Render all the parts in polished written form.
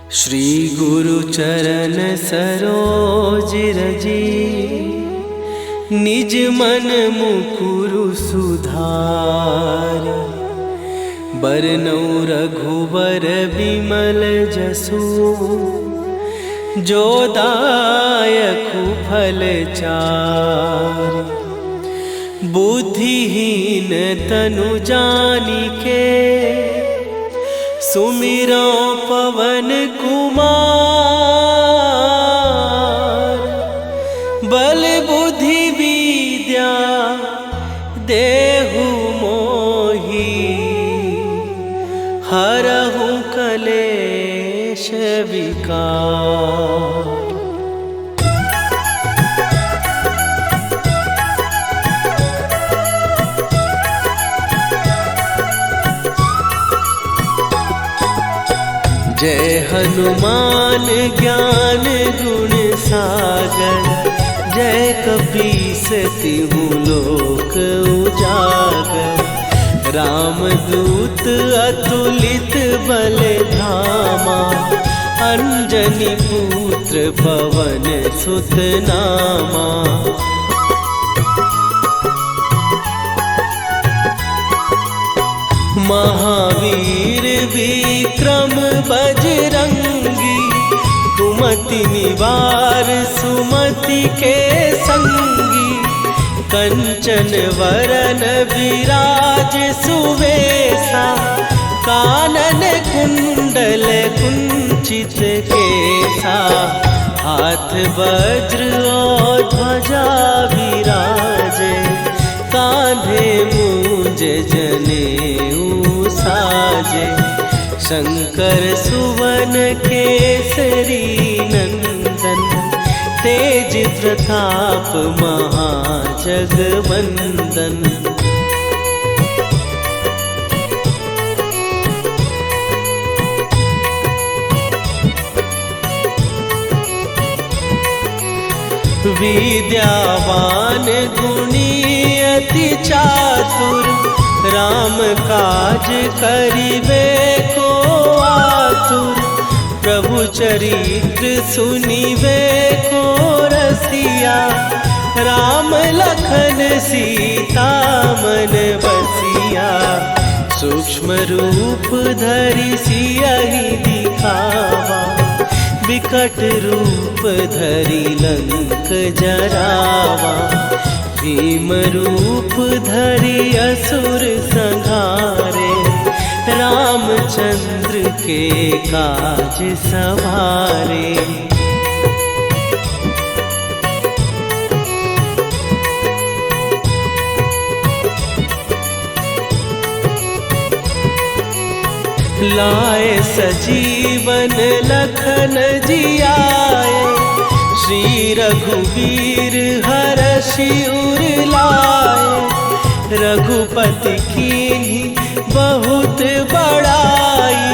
श्री गुरु चरण सरोज रजी, निज मन मुकुरु सुधार। बरनौ रघुबर बिमल जसु, जो दायकु फल चार। बुद्धिहीन तनु जानिके, सुमिरो पवन कुमार। बल बुद्धि विद्या देहु मोहि, हरहु कलेश विकार। जय हनुमान ज्ञान गुण सागर, जय कपीस तिहु लोक उजागर। रामदूत अतुलित बल धामा, अंजनी पुत्र पवन सुत नामा। महावीर विक्रम बजरंगी, कुमति निवार सुमति के संगी। कंचन वरन विराज सुवेशा, कानन कुंडल कुंचित केसा। हाथ वज्र और ध्वजा विराजे, कांधे मूंज जनेऊ साजे। शंकर सुवन केसरी नंदन, तेज प्रताप महाजगवंदन। विद्यावान गुणी अति चातुर, राम काज करिबे को आतुर। प्रभु चरित्र सुनिबे को रसिया, राम लखन सीता मन बसिया। सूक्ष्म रूप धरि सियहि दिखावा, विकट रूप धरि लंक जरावा। भीम रूप धरि असुर संहारे, रामचंद्र के काज सवारे। लाए सजीवन लखन जियाए, श्री रघुवीर हरषि उर लाए। रघुपति कीन्ही बहुत बड़ाई,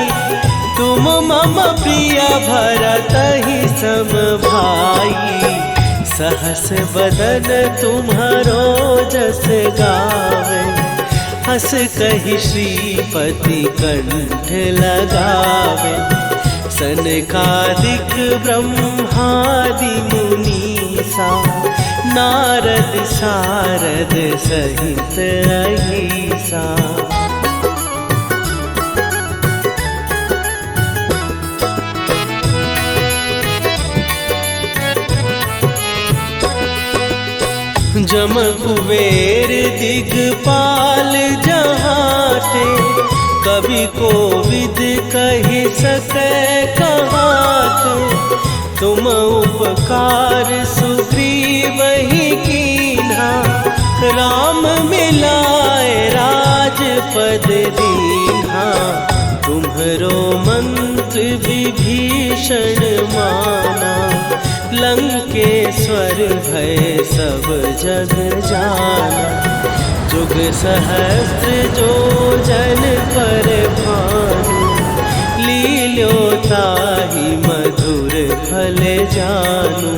तुम मम प्रिय भरतहि सम भाई। सहस बदन तुम्हारो जस गावे, हस कहि श्रीपति कंठ लगावे। सनकादिक ब्रह्मादि मुनीसा, नारद सारद सहित अहिसा। जम कुबेर दिगपाल जहाते, कवि कोविद कहि सकै कहाते। तुम उपकार सुग्रीवहि कीन्हा, राम मिलाए राजपद दीन्हा। तुम्हरो मंत्र विभीषण माना, लंकेश्वर भय सब जग जाना। जुग सहस्त्र जो जन पर भानु, लील्यो ताहि मधुर फल जानू।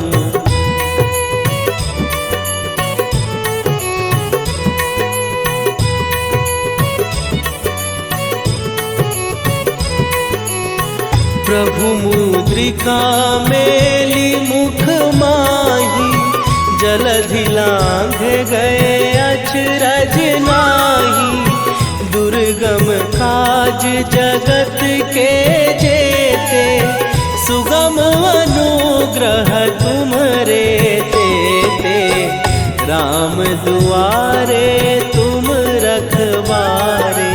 प्रभु मुद्रिका मेली मुख माही, जलधि लांघ गए अचरज नाही। दुर्गम काज जगत के जेते, सुगम अनुग्रह तुम्हरे तेते। राम दुआरे तुम रखवारे,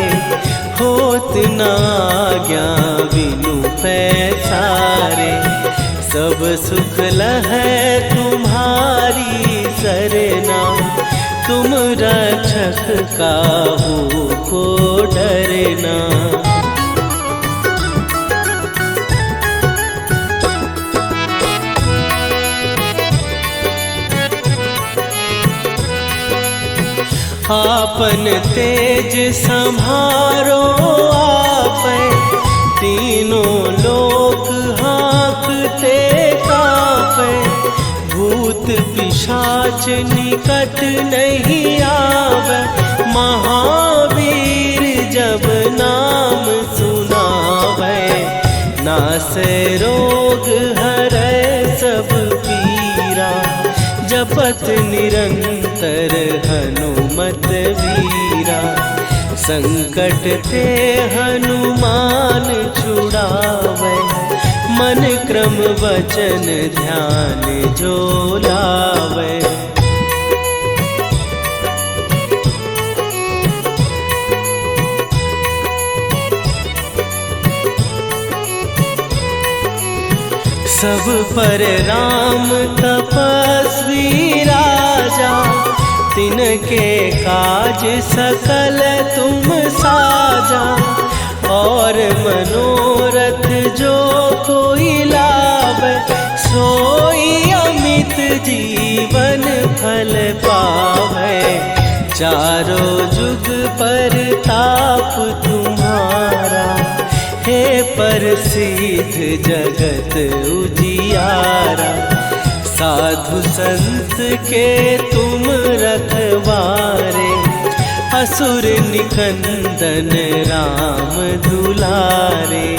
होत न आज्ञा बिनु पैसारे। सब सुख लहै तुम्हारी सरना, तुम रक्षक काहू को डरना। आपन तेज संभारो आपै, तीनों लोक हाँकते कांपै। भूत पिशाच निकट नहीं आवे, महावीर जब नाम सुनावे। नासै रोग हरै सब पीरा, जपत निरंतर हनुमत वीरा। संकट ते हनुमान छुड़ावे, मन क्रम वचन ध्यान जो लावे। सब पर राम तपस्वी राजा, तिनके काज सकल तुम साजा। और मनोरथ जो कोई लावे, सोई अमित जीवन फल पावे। चारों जुग पर ताप तुम्हारा, हे प्रसिद्ध जगत उजियारा। साधु संत के तुम रखवारे, असुर निकंदन राम दुलारे।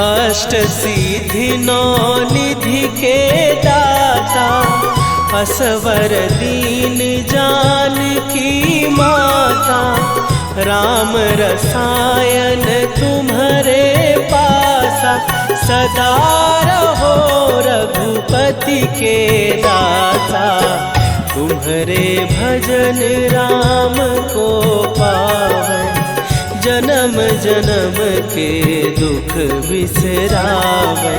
अष्ट सिद्धि नौ निधि के दाता, असवर दीन जानकी माता। राम रसायन तुम्हारे पासा, सदा रहो रघुपति के दासा। तुम्हारे भजन राम को पावै, जन्म जन्म के दुख बिसरावै।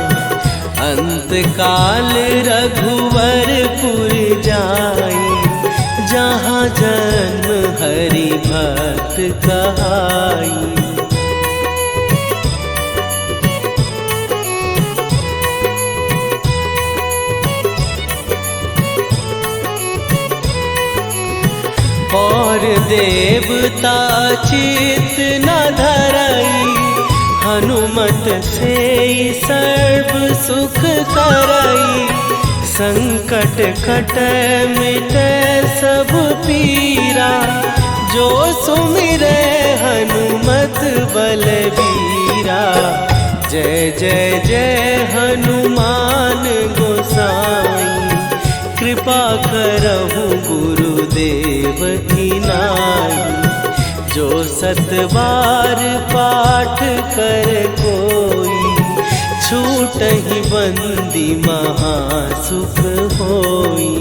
अंत काल रघुवरपुर जाई, जहाँ जन्म हरि भक्त कहाई। और देवता चित न धरई, हनुमत से सर्व सुख करई। संकट कटै मिटै सब पीरा, जो सुमिरै हनुमत बलबीरा। जय जय जय हनुमान गोसाई, कृपा करहु गुरुदेव की नाई। जो सत बार पाठ कर कोई, छूटहि बंदी महासुख होई।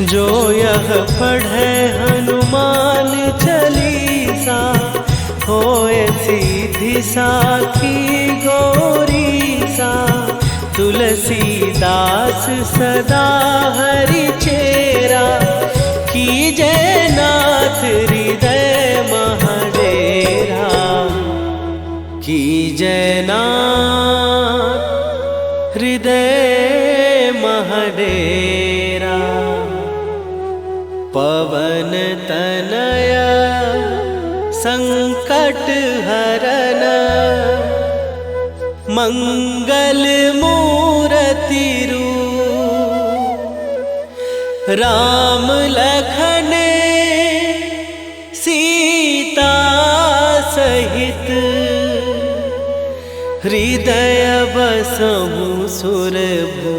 जो यह पढ़े हनुमान चालीसा, होए सीधी साखी गौरीसा। तुलसीदास सदा हरि चेरा, कीजय नाथ हृदय महडेरा। कीजय नाथ हृदय महडेरा। पवन तनय शरण मंगल मूर्ति रूप राम लखन सीता सहित हृदय बसहु सुरभू।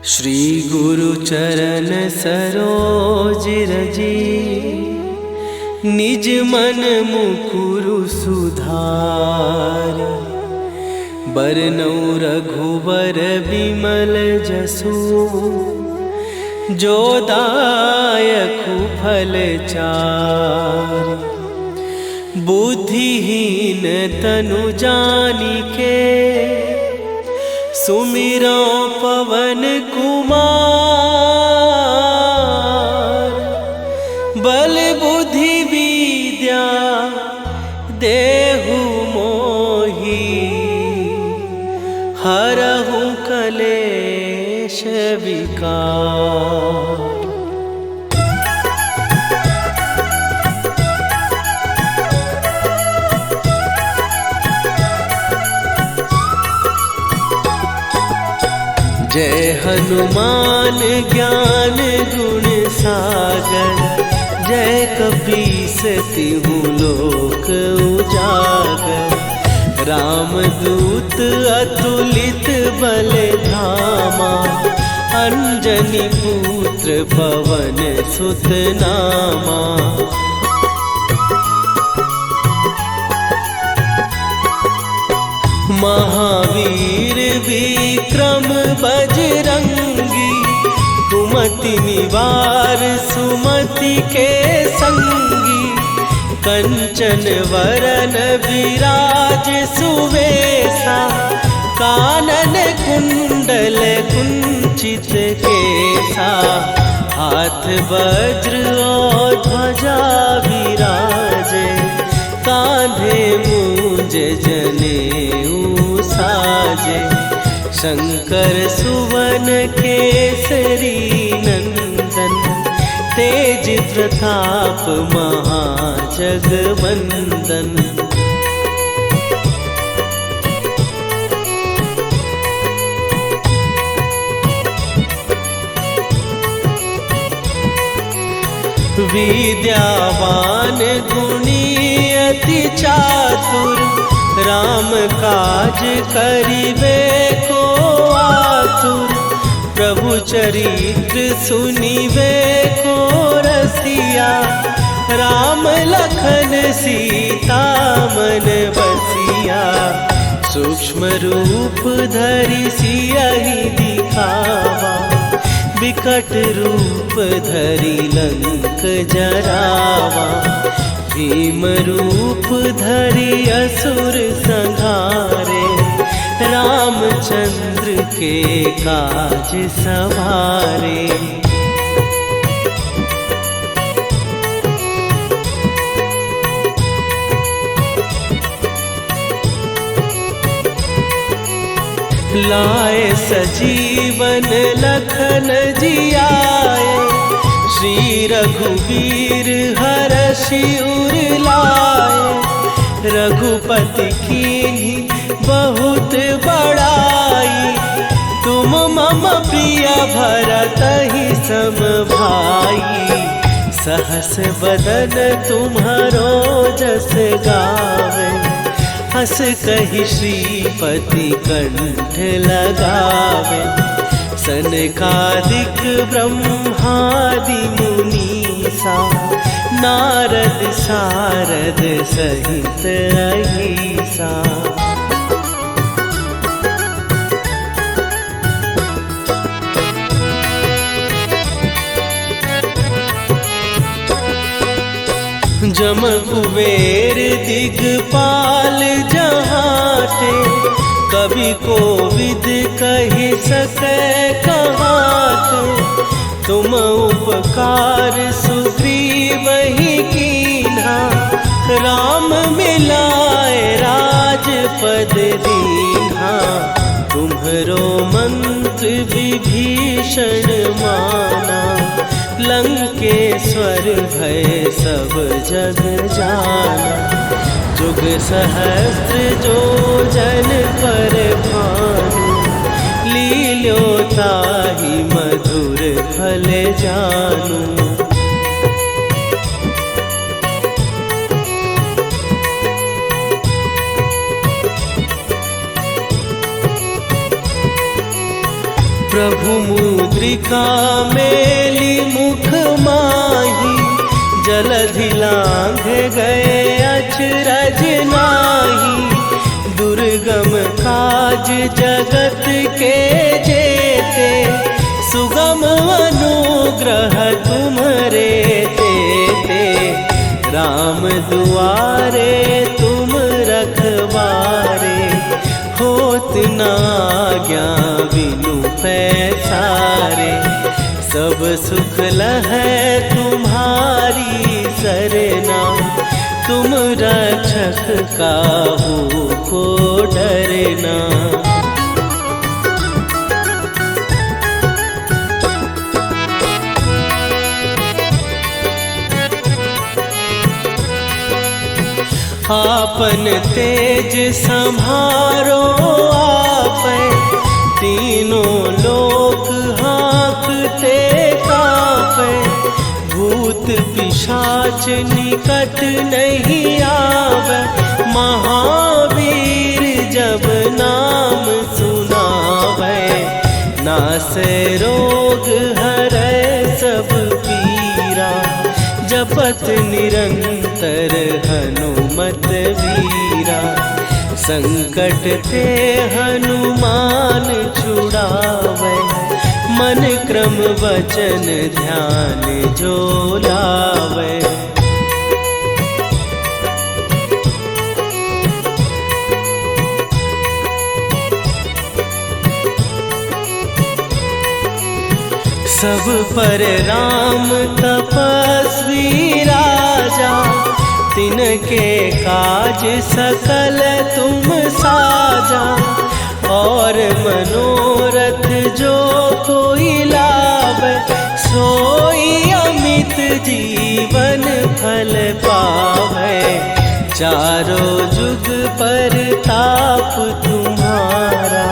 श्री गुरु चरण सरोज रजी निज मन मुकुरु सुधार। बरनौ रघुबर बिमल जसु जो दायकु फल चार। बुद्धिहीन तनु जानिके सुमिरो पवन कुमार। बल बुद्धि विद्या देहु मोहि हरहु कलेश विकार। जय हनुमान ज्ञान गुण सागर। जय कपीस तिहु लोक उजागर। रामदूत अतुलित बल धामा। अंजनी पुत्र पवन सुत नामा। महावीर विक्रम बजरंगी। कुमति निवार सुमति के संगी। कंचन वरन विराज सुवेशा। कानन कुंडल कुंचित केसा। हाथ वज्र और ध्वजा विराजे। कांधे मूंज जनेऊ साजे। शंकर सुवन केसरी नंदन। तेज प्रताप महाजगवंदन। विद्यावान गुणी अति चातुर। राम काज करिबे को आतुर। प्रभु चरित्र सुनिबे को रसिया। राम लखन सीता मन बसिया। सूक्ष्म रूप धरि सियहि दिखावा। विकट रूप धरि लंक जरावा। भीम रूप धरि असुर संहारे। रामचंद्र के काज सवारे। लाए सजीवन लखन जियाए। श्री रघुवीर हरषि उर लाए। रघुपति कीन्ही बहुत बड़ाई। तुम मम प्रिय भरतहि सम भाई। सहस बदन तुम्हारो जस गावे। हस कहि श्रीपति कंठ लगावे। सनकादिक ब्रह्मादि मुनीसा। नारद सारद सहित अहिसा। जम कुबेर दिगपाल जहाते, कवि कोविद कहि सकै कहाते। तुम उपकार सुग्रीव ही कीन्हा, राम मिलाए राजपद दीन्हा। तुम्हरो मंत्र विभीषण माना, लंकेश्वर भय सब जग जाना। जुग सहस्त्र जो जन पर भानु, लील्यो ताहि मधुर फल जानू। प्रभु मुद्रिका मेली मुख माही, जलधि लांघ गए अचरज नाही। दुर्गम काज जगत के जेते, सुगम अनुग्रह तुम्हरे तेते। राम दुआरे तुम रखवारे, होत न आज्ञा बिनु पैसारे। सब सुख लहै तुम्हारी सरना, तुम रक्षक काहू को डरना। आपन तेज सम्हारो आपै, तीनों लोक हाँकते कांपै। भूत पिशाच निकट नहीं आवे, महावीर जब नाम सुनावे। नासै रोग हरै सब पीरा, जपत निरंतर हनुमत वीरा। संकट ते हनुमान छुड़ावे, मन क्रम वचन ध्यान जो लावे। सब पर राम तपस्वी राजा, तिनके काज सकल तुम साजा। और मनोरथ जो कोई लावे, सोई अमित जीवन फल पावे। चारों जुग पर ताप तुम्हारा,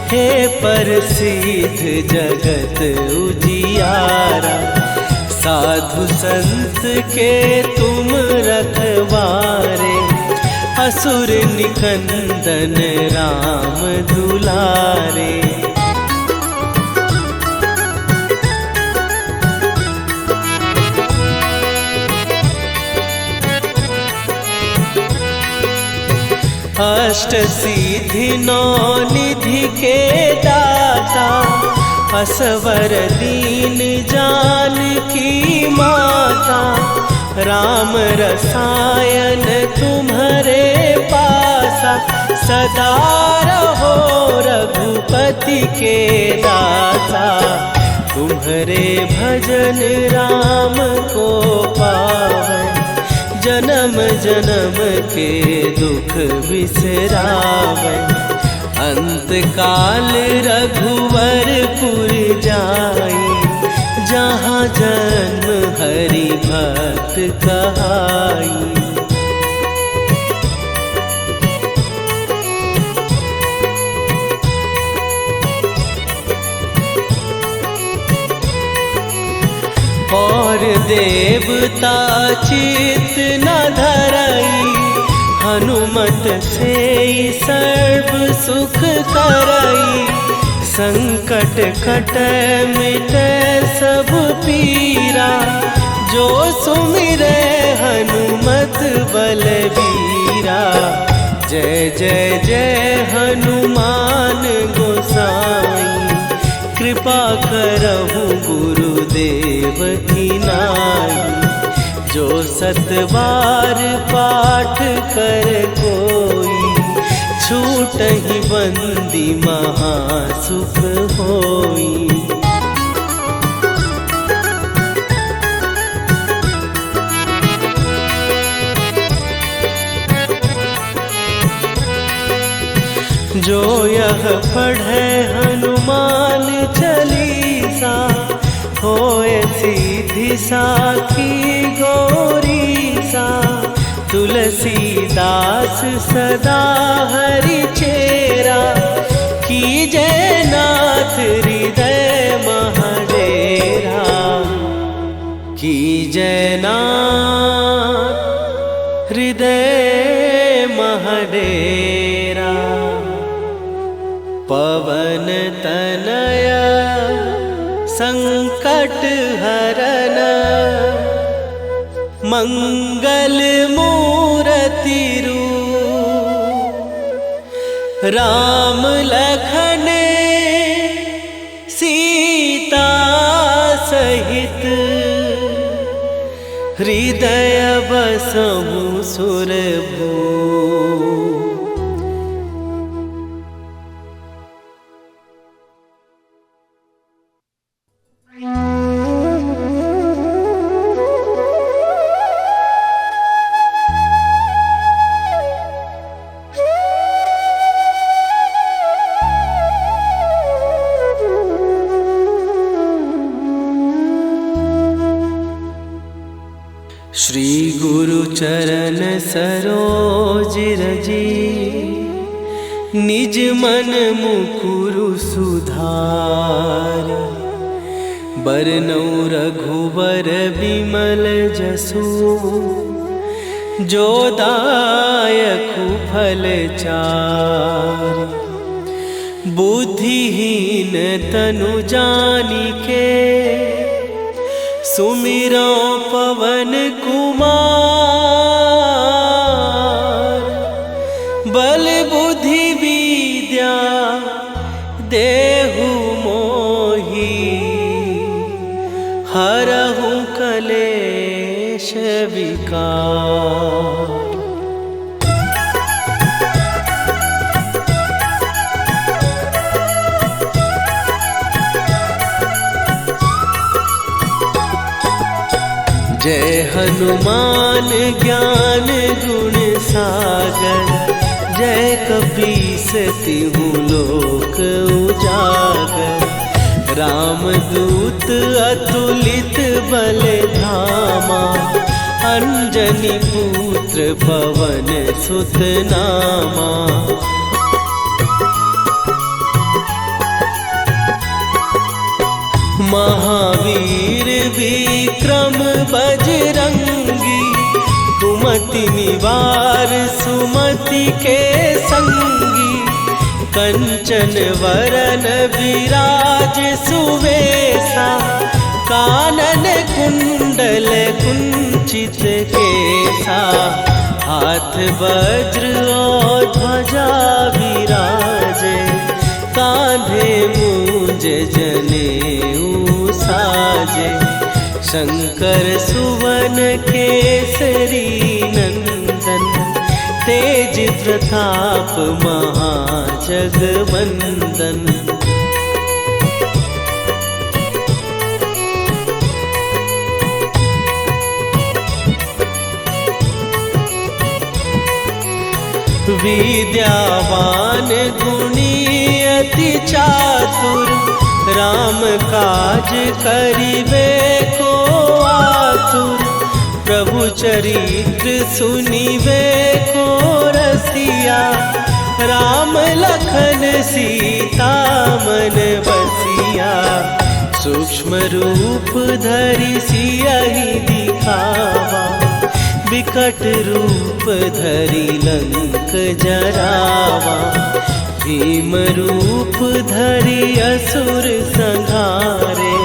हे प्रसिद्ध जगत उजियारा। साधु संत के तुम रखवारे, असुर निकंदन राम दुलारे। अष्ट सिद्धि नौ निधि के दाता, असवर दीन जानकी माता। राम रसायन तुम्हारे पासा, सदा रहो रघुपति के दासा। तुम्हारे भजन राम को पावै, जन्म जन्म के दुख बिसरावै। अंत काल रघुवरपुर जाई, जहाँ जन्म हरि भक्त कहाई। और देवता चित न धरई, हनुमत से सर्व सुख करई। संकट कटै मिटै सब पीरा, जो सुमिरै हनुमत बलबीरा। जय जय जय हनुमान गोसाई, कृपा करहु गुरुदेव की नाई। जो सतबार पाठ कर कोई, छूटहि बंदी महासुख होई। जो यह पढ़े हनुमान चालीसा, होए सीधी साखी गौरीसा। तुलसीदास सदा हरि चेरा, कीजय नाथ हृदय महडेरा। कीजय नाथ हृदय महडेरा। पवन तनया संकट हरन, मंगल मूर्ति रूप। राम लखन सीता सहित, हृदय बसहु सुरभूप। श्री गुरु चरण सरोज रजी, निज मन मुकुरु सुधार। बरनउँ रघुबर बिमल जसु, जो दायकु फल चारि। बुद्धिहीन तनु जानिके, सुमिरो पवन कुमार। बल बुद्धि विद्या देहु मोहि, हरहु कलेश विकार। जय हनुमान ज्ञान गुण सागर, जय कपीस तिहु लोक उजागर। रामदूत अतुलित बल धामा, अंजनी पुत्र पवन सुत नामा। महावीर विक्रम बजरंगी, कुमति निवार सुमति के संगी। कंचन वरन विराज सुवेशा, कानन कुंडल कुंचित केसा। हाथ वज्र और ध्वजा विराजे, कांधे मूंज जनेऊ साजे। शंकर सुवन केसरी नंदन, तेज प्रताप महाजगवंदन। विद्यावान गुणी अति चातुर, राम काज करिबे को आतुर। प्रभु चरित्र सुनिबे को रसिया, राम लखन सीता मन बसिया। सूक्ष्म रूप धरि सियहि दिखावा, विकट रूप धरि लंक जरावा। भीम रूप धरि असुर संहारे,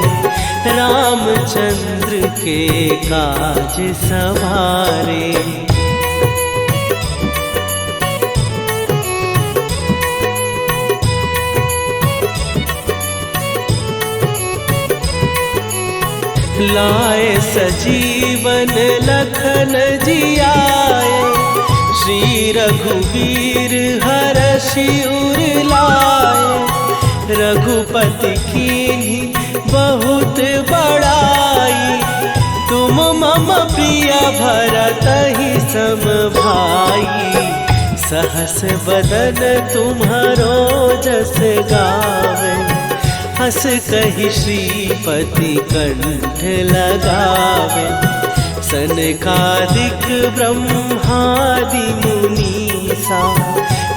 रामचंद्र के काज सवारे। लाए सजीवन लखन जियाए, श्री रघुवीर हरषि उर लाए। रघुपति कीन्ही बहुत बड़ाई, तुम मम प्रिय भरतहि सम भाई। सहस बदन तुम्हारो जस गावे, हस कहि श्रीपति कंठ लगावे। सनकादिक ब्रह्मादि मुनीसा,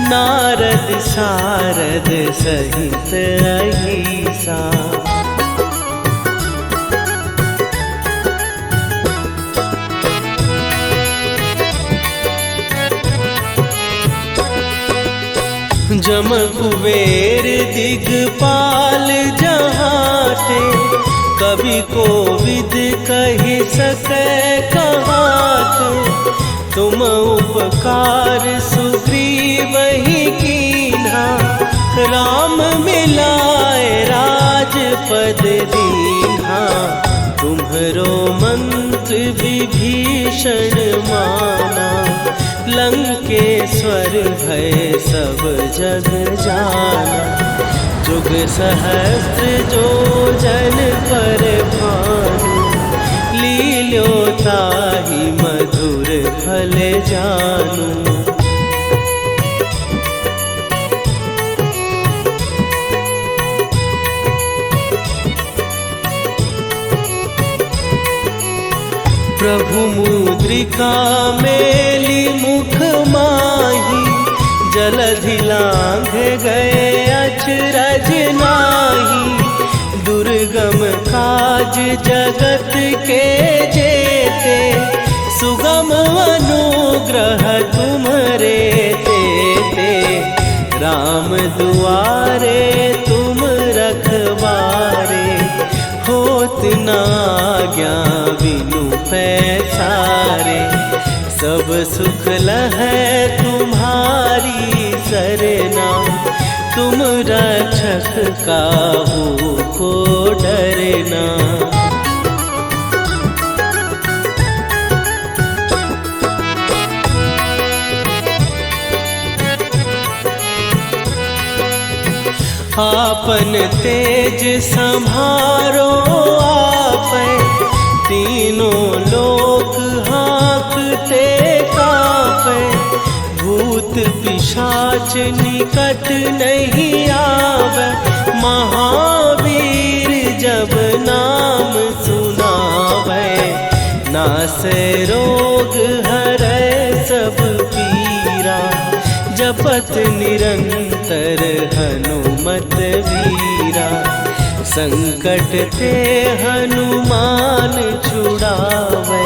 नारद सारद सहित अहिसा। जम कुबेर दिगपाल जहाते, कवि कोविद कहि सकै कहाते। तुम उपकार सुग्रीवहि कीन्हा, राम मिलाए राजपद दीन्हा। तुम्हरो मंत्र विभीषण माना, लंकेश्वर भय सब जग जाना। जुग सहस्त्र जो जन पर भानु, लील्यो ताहि मधुर फल जानू। प्रभु मुद्रिका मेली मुख माही, जलधि लांघ गए अचरज नाही। दुर्गम काज जगत के जेते, सुगम अनुग्रह तुम्हरे तेते। राम दुआरे तुम रखवारे, होत न आज्ञा बिनु पैसारे। सब सुख लहै तुम्हारी सरना, तुम रक्षक काहू को डरना। आपन तेज सम्हारो आपै, तीनों लोक हाँकते कांपै। भूत पिशाच निकट नहीं आवे, महावीर जब नाम सुनावे। नासै रोग हरै सब पीरा, जपत निरंतर हनुमत वीरा। संकट ते हनुमान छुड़ावे,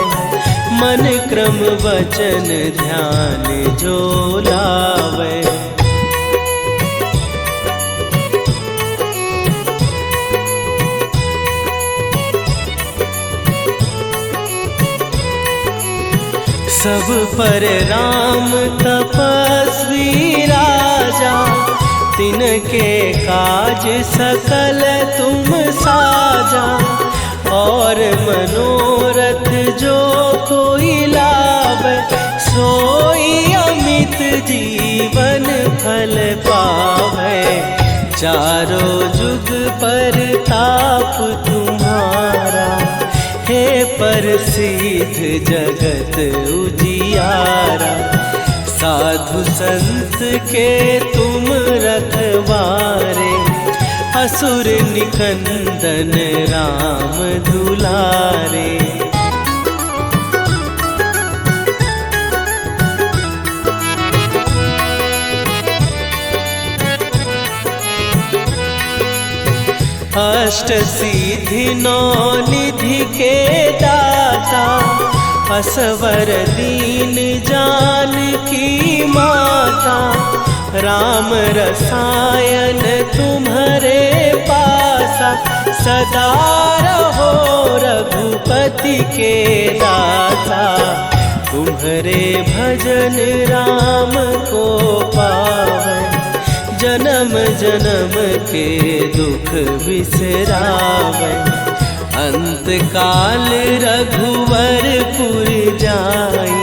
मन क्रम वचन ध्यान जो लावे। सब पर राम तपस्वी राजा, तिनके काज सकल तुम साजा। और मनोरथ जो कोई लावे, सोई अमित जीवन फल पावे। चारों जुग पर ताप तुम्हारा, हे प्रसिद्ध जगत उजियारा। साधु संत के तुम रखवारे, असुर निकंदन राम दुलारे। अष्ट सिद्धि नौ निधि के दाता, असवर दीन जानकी माता। राम रसायन तुम्हारे पासा, सदा रहो रघुपति के दासा। तुम्हारे भजन राम को पावे, जन्म जन्म के दुख बिसरावे। अंत काल रघुवरपुर जाई,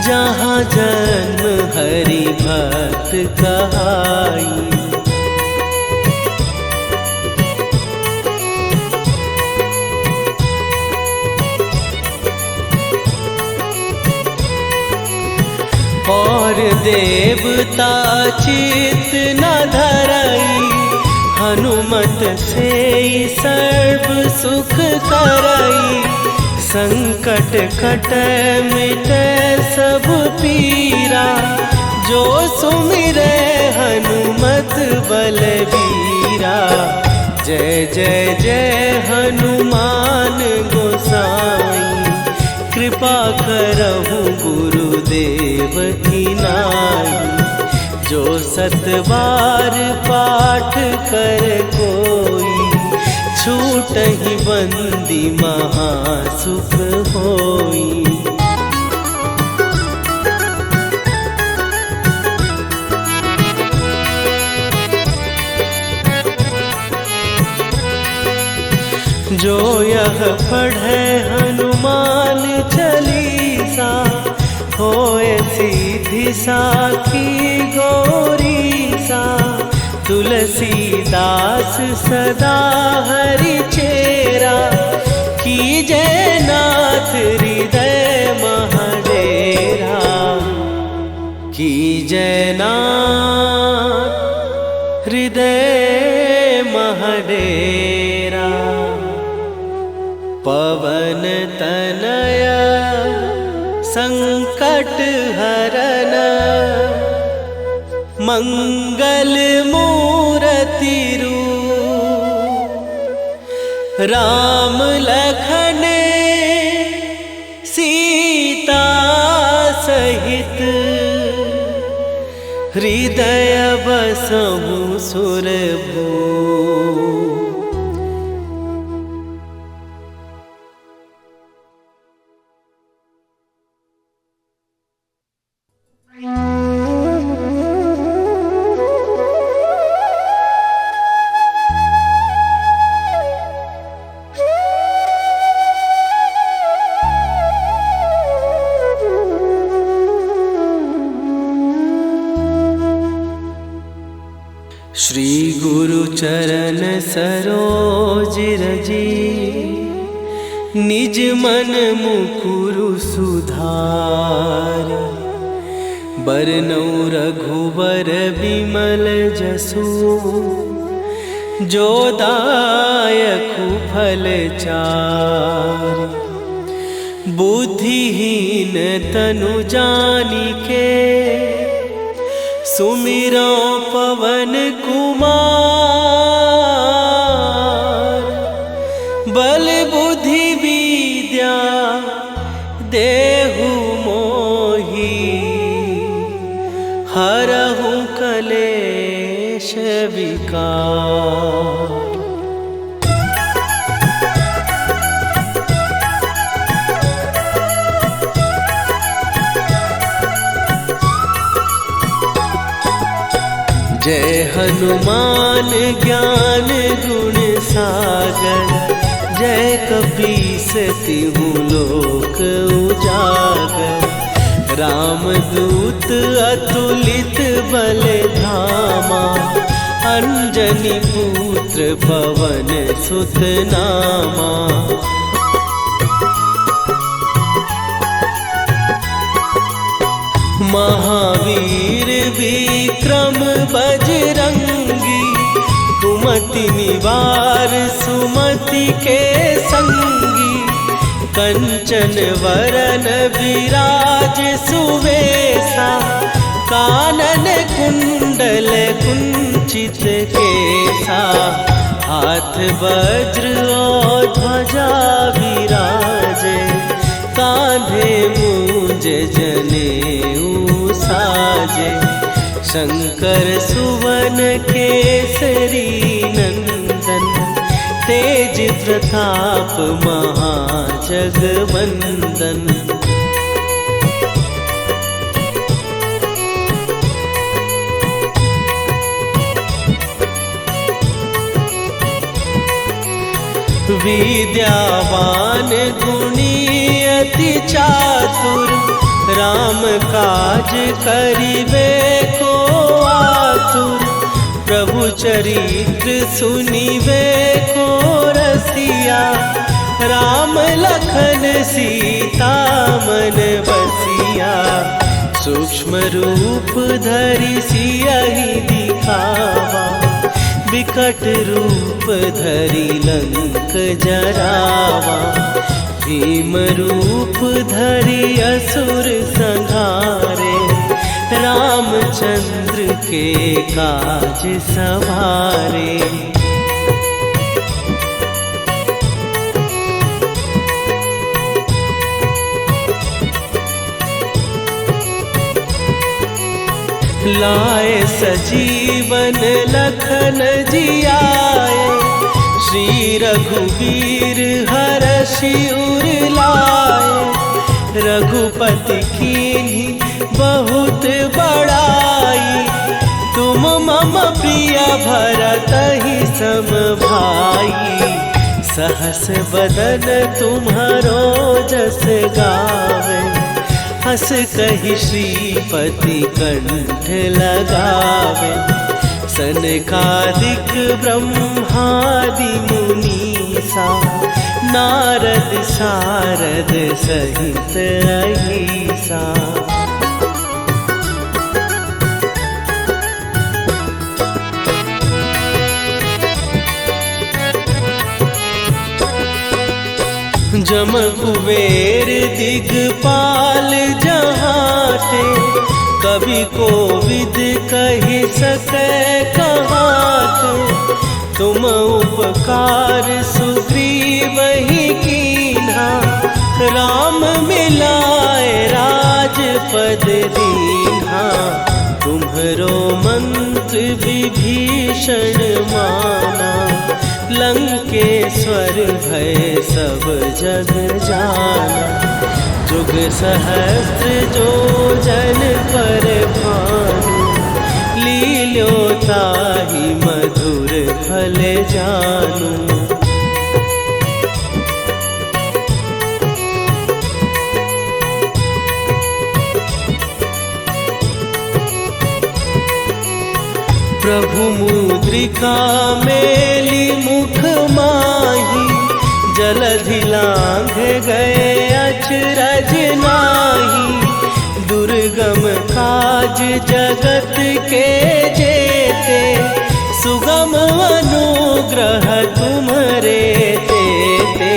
जहाँ जन्म हरि भक्त कहाई। और देवता चित न धरई, हनुमत से सर्व सुख करई। संकट कट मिटे सब पीरा, जो सुमिरे हनुमत बलबीरा। जय जय जय हनुमान गोसाई, कृपा करहु गुरुदेव की नाई। जो सत बार पाठ कर कोई, छूटहि बंदी महासुख होई। जो यह पढ़े हनुमान चालीसा, होए सीधी साखी गौरीसा। तुलसीदास सदा हरि चेरा, कीजय नाथ हृदय महडेरा। कीजय नाथ हृदय महडेरा। पवन तनय संकट हरन, मंगल मूरति रूप। राम लखन सीता सहित, हृदय बसहु सुरभूप। श्री गुरु चरण सरोज रजी, निज मन मुकुरु सुधार। बरनउँ रघुवर बिमल जसु, जो दायकु फल चारि। बुद्धिहीन तनु जानिके, सुमिरो पवन कुमार। बल बुद्धि विद्या देहु मोहि, हरहु कलेश विकार। जय हनुमान ज्ञान गुण सागर, जय कपीस तिहु लोक उजागर। रामदूत अतुलित बल धामा, अंजनी पुत्र पवन सुत नामा। महावीर विक्रम बजरंगी, कुमति निवार सुमति के संगी। कंचन वरन विराज सुवेशा, कानन कुंडल कुंचित केसा। हाथ वज्र और ध्वजा विराजे, कांधे मूंज जनेऊ साजे। शंकर सुवन केसरी नंदन, तेज प्रताप महाजगवंदन। विद्यावान गुणी अति चातुर, राम काज करिबे को आतुर। प्रभु चरित्र सुनिबे को रसिया, राम लखन सीता मन बसिया। सूक्ष्म रूप धरि सियहि दिखावा, विकट रूप धरि लंक जरावा। भीम रूप धरि असुर संहारे, रामचंद्र के काज सवारे। लाए सजीवन लखन जियाए, श्री रघुवीर हरषि उर लाए। रघुपति कीन्ही बहुत बड़ाई, तुम मम प्रिय भरतहि सम भाई। सहस बदन तुम्हारो जस गावे, हस कहि श्रीपति कंठ लगावे। सनकादिक ब्रह्मादि मुनीसा, नारद सारद सहित अहिसा। जम कुबेर दिगपाल जहाते, कवि कोविद कहि सकै कहाते। तुम उपकार सुग्रीवहि कीन्हा, राम मिलाए राजपद दीन्हा। तुम्हरो मंत्र विभीषण माना, लंकेश्वर भय सब जग जाना। जुग सहस्त्र जो जन पर भानु, लील्यो ताहि मधुर फल जानू। प्रभु मुद्रिका मेली मुख माही, जलधि लांघ गए अचरज नाही। दुर्गम काज जगत के जेते, सुगम अनुग्रह तुम्हरे तेते।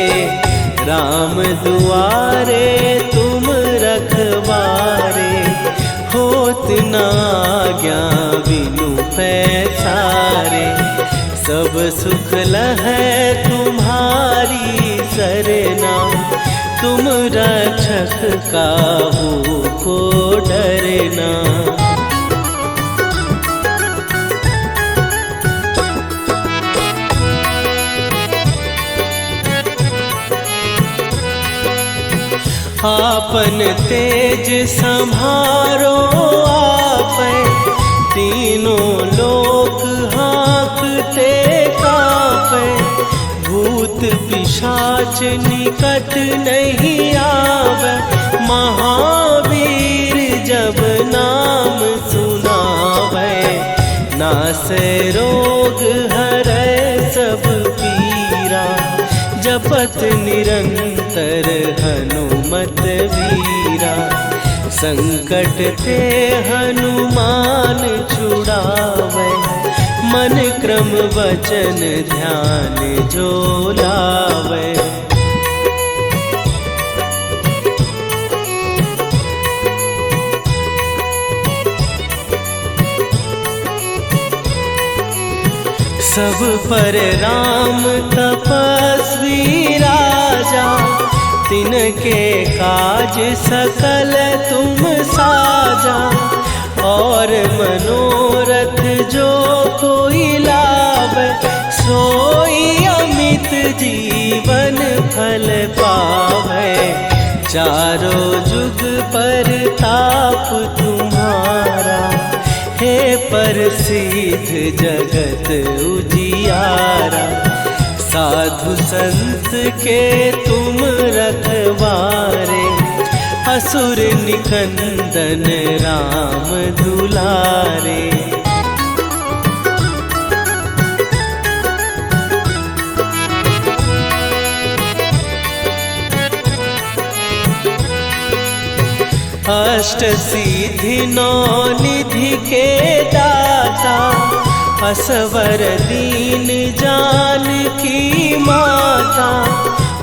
राम दुआरे तुम रखवारे, होत न आज्ञा बिनु पैसारे। सब सुख लहै तुम्हारी सरना, तुम रक्षक काहू को डरना। आपन तेज संभारो आपै, तीनों लोक हाँकते कांपै। भूत पिशाच निकट नहीं आवे, महावीर जब नाम सुनावे। नासै रोग हरै सब पीरा, जपत निरंतर हनुमत वीरा। संकट ते हनुमान छुड़ावे, मन क्रम वचन ध्यान जो लावे। सब पर राम तपस्वी राजा, तिनके काज सकल तुम साजा। और मनोरथ जो कोई लावे, सोई अमित जीवन फल पावे। चारों जुग पर ताप तुम्हारा, हे प्रसिद्ध जगत उजियारा। साधु संत के तुम रखवारे, असुर निकंदन राम दुलारे। अष्ट सिद्धि नौ निधि के दाता, असवर दीन जानकी माता।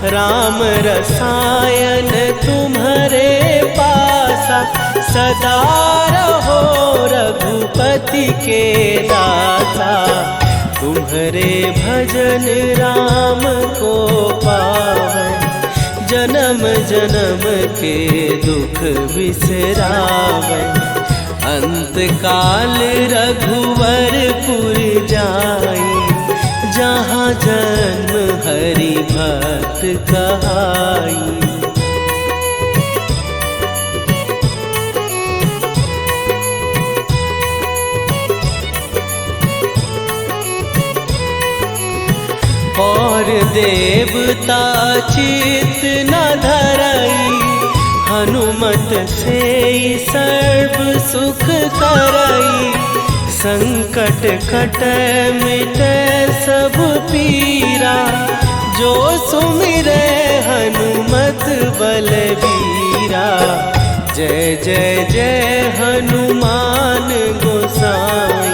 राम रसायन तुम्हारे पासा, सदा रहो रघुपति के दाता। तुम्हारे भजन राम को पावन, जन्म जन्म के दुख बिसरावे। अंत काल रघुवरपुर जाई, जहाँ जन्म हरि भक्त कहाई। और देवता चित न धरई, हनुमत से सर्व सुख करई। संकट कट मिट सब पीरा, जो सुमिरै हनुमत बलबीरा। जय जय जय हनुमान गोसाई,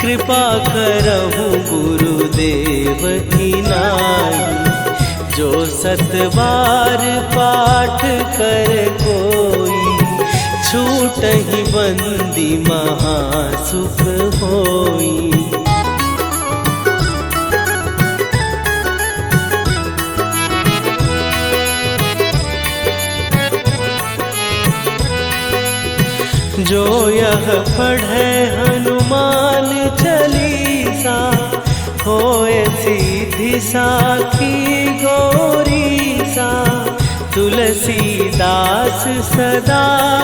कृपा करहु गुरुदेव की नाई। जो सतबार पाठ कर कोई, छूटहि बंदी महासुख होई। जो यह पढ़े हनुमान चालीसा, होए सीधी साखी गौरी सा। तुलसीदास सदा